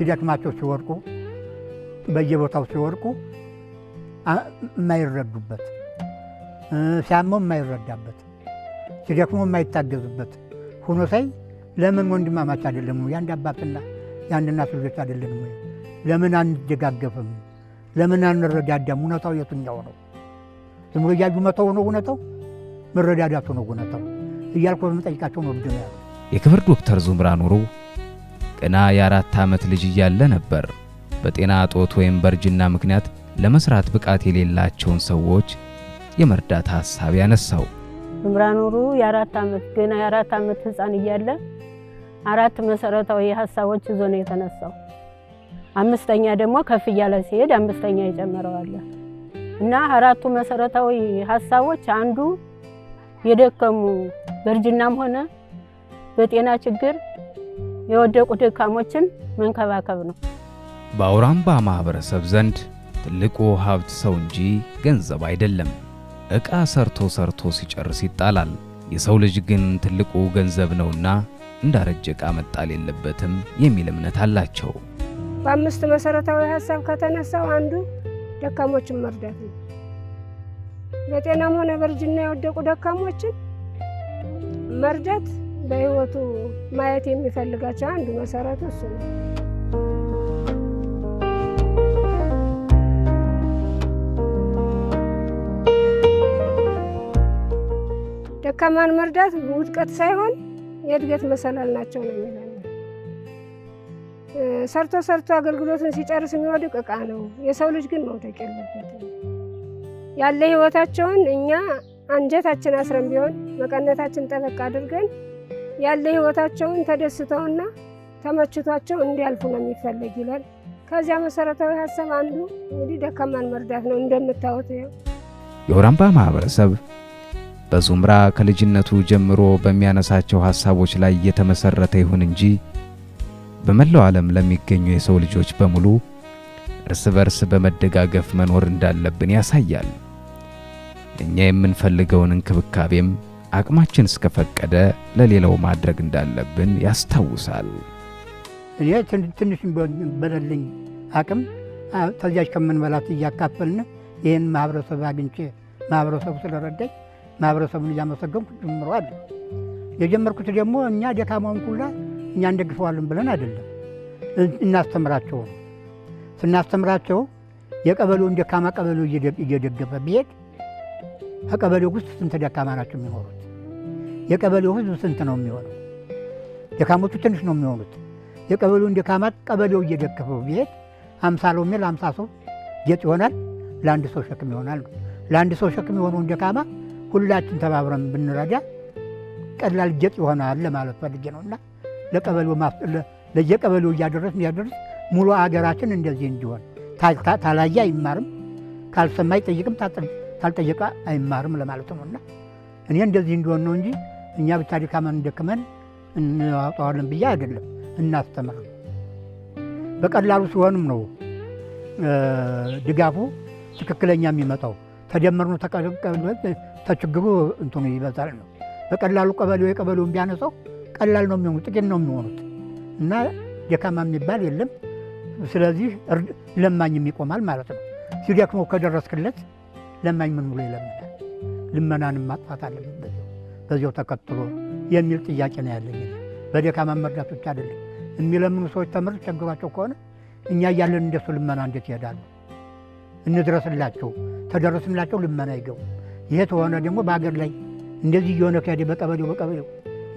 ሲደክማቸው ሲወርቁ በየቦታው ሲወርቁ የማይረዱበት ሲያመው የማይረዳበት ሲደክሞ የማይታገዙበት ሆኖ ሳይ ለምን ወንድማማች አይደለም ያንድ አባትና ያንድ እናት ልጆች አይደለም ወይ ለምን አንደጋገፍም ለምን አንረዳዳም እውነታው የትኛው ነው ዝም ብሎ ያጁ መተው ነው እውነታው መረዳዳቱ ነው እውነታው እያልኩ በመጠይቃቸው ነው ልጅ ነው የክብር ዶክተር ዙምራ ኑሩ ገና የ4 ዓመት ልጅ እያለ ነበር በጤና እጦት ወይም በርጅና ምክንያት ለመስራት ብቃት የሌላቸውን ሰዎች የመርዳት ሐሳብ ያነሳው ዙምራ ኑሩ የ4 ዓመት ገና የ4 ዓመት ህፃን እያለ 4 መሰረታዊ ሐሳቦች ይዞ ነው የተነሳው አምስተኛ ደግሞ ከፍ እያለ ሲሄድ አምስተኛ ይጨምራል እና 4ቱ መሰረታዊ ሐሳቦች አንዱ የደከሙ በርጅናም ሆነ በጤና ችግር የወደቁ ደካሞችን መንከባከብ ነው በአውራምባ ማህበረሰብ ዘንድ ትልቁ ሀብት ሰው እንጂ ገንዘብ አይደለም ዕቃ ሰርቶ ሲጨርስ ይጣላል የሰው ልጅ ግን ትልቁ ገንዘብ ነውና እንዳረጀ ዕቃ መጣል የለበትም የሚል እምነት አላቸው በአምስት መሰረታዊ ሐሳብ ከተነሳው አንዱ ደካሞችን መርዳት ነው በጤናም ሆነ በርጅና የወደቁ ደካሞችን መርዳት በህይወቱ ማየት የሚፈልጋቸው አንዱ መሰረቱ እሱ ነው ደካማን መርዳት ውድቀት ሳይሆን የእድገት መሰላል ናቸው ነው የሚለው ሰርቶ አገልግሎቱን ሲጨርስ የሚወድቅ ዕቃ ነው የሰው ልጅ ግን መውደቅ የለበትም ያለ ህይወታቸውን እኛ አንጀታችን አስረን ቢሆን መቀነታችን ጠበቅ አድርገን ያለ ህይወታቸውን ተደስተውና ተመችቷቸው እንዲያልፉ ነው የሚፈልግ ይላል ከዚያ መሰረታዊ ሐሳብ አንዱ እንግዲህ ደካማን መርዳት ነው እንደምታዩት የአውራምባ ማህበረሰብ በዙምራ ከልጅነቱ ጀምሮ በሚያነሳቸው ሐሳቦች ላይ የተመሰረተ ይሁን እንጂ በመላው ዓለም ለሚገኙ የሰው ልጆች በሙሉ እርስ በርስ በመደጋገፍ መኖር እንዳለብን ያሳያል እኛ የምንፈልገውን እንክብካቤም አቅማችን እስከፈቀደ ለሌላው ማድረግ እንዳለብን ያስታውሳል እኔ ትንሽ በለልኝ አቅም ተዚያች ከመንበላት እያካፈልን ይሄን ማህበረሰብ አግኝቼ ማህበረሰቡ ስለረዳኝ ማህበረሰቡን እያመሰገንኩ ጀምሯል የጀመርኩት ደግሞ እኛ ደካማውን ሁላ እኛ እንደግፈዋለን ብለን አይደለም እናስተምራቸው ስናስተምራቸው የቀበሌውን ደካማ ቀበሌው እየደገፈ ቢሄድ ከቀበሌው ውስጥ ስንት ደካማ ናቸው የሚኖሩት የቀበሌው ህዝብ ስንት ነው የሚሆነው ደካሞቹ ትንሽ ነው የሚሆኑት የቀበሌውን ደካማ ቀበሌው እየደገፈው ቢሄድ 50 ሎሜ ለ50 ሰው ጌጥ ይሆናል ለአንድ ሰው ሸክም ይሆናል ለአንድ ሰው ሸክም የሆነውን ደካማ ሁላችን ተባብረን ብንረዳ ቀላል ጌጥ ይሆናል ለማለት ፈልጌ ነውና ለቀበሌው ለየቀበሌው እያደረስ ሙሉ አገራችን እንደዚህ እንዲሆን ታላያ አይማርም ካልሰማ አይጠይቅም ታልጠየቀ አይማርም ለማለት ነውና እኔ እንደዚህ እንዲሆን ነው እንጂ እኛ ብቻ ደካማን እንደከመን እንዋጣዋለን ብዬ አይደለም እናስተምር በቀላሉ ሲሆንም ነው ድጋፉ ትክክለኛ የሚመጣው ተደመርኑ ተችግሩ እንትኑ ይበዛል ነው በቀላሉ የቀበሌውን ቢያነሳው ቀላል ነው የሚሆኑት ጥቂት ነው የሚሆኑት እና ደካማ የሚባል የለም ስለዚህ ለማኝም ይቆማል ማለት ነው ሲደክመው ከደረስክለት ለማኝ ምን ብሎ ይለምናል ልመናንም ማጥፋት አለበት በዚያው ተከትሎ የሚል ጥያቄ ነው ያለኝ በደካማ መርዳት ብቻ አይደለም የሚለምኑ ሰዎች ተምር ቸግሯቸው ከሆነ እኛ ያለን እንደሱ ልመና እንዴት ይሄዳሉ እንድረስላቸው ተደረስላቸው ልመና ይገቡ ይሄ ተሆነ ደግሞ በአገር ላይ እንደዚህ የሆነ ከሄደ በቀበሌው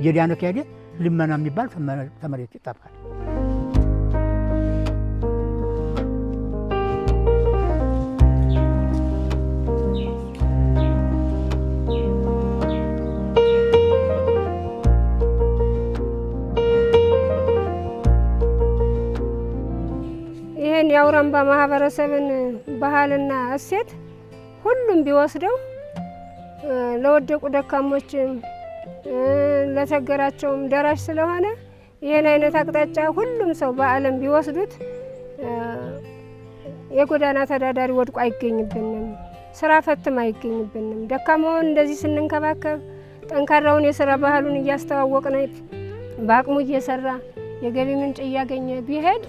እየዳነ ከሄደ ልመና የሚባል ተመሬት ይጠፋል ይሄን የአውራምባ ማህበረሰብን ባህልና እሴት ሁሉም ቢወስደው ለወደቁ ደካሞችም ለተገራቸውም ደራሽ ስለሆነ ይሄን አይነት አቅጣጫ ሁሉም ሰው በአለም ቢወስዱት የጎዳና ተዳዳሪ ወድቆ አይገኝብንም ስራ ፈትም አይገኝብንም ደካማውን እንደዚህ ስንንከባከብ ጠንካራውን የሥራ ባህሉን እያስተዋወቅን በአቅሙ እየሰራ የገቢ ምንጭ እያገኘ ቢሄድ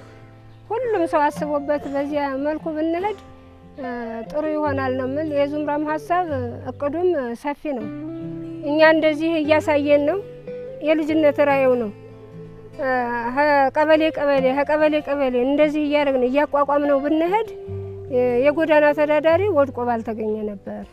ሁሉም ሰው አስቦበት በዚያ መልኩ ብንሄድ ጥሩ ይሆናል ነው ምን የዙምራም ሀሳብ እቅዱም ሰፊ ነው። እኛ እንደዚህ እያሳየን ነው። የልጅነት ራዕዩ ነው። ቀበሌ እንደዚህ እያደረግን እያቋቋም ነው ብንሄድ የጎዳና ተዳዳሪ ወድቆ ባልተገኘ ነበር።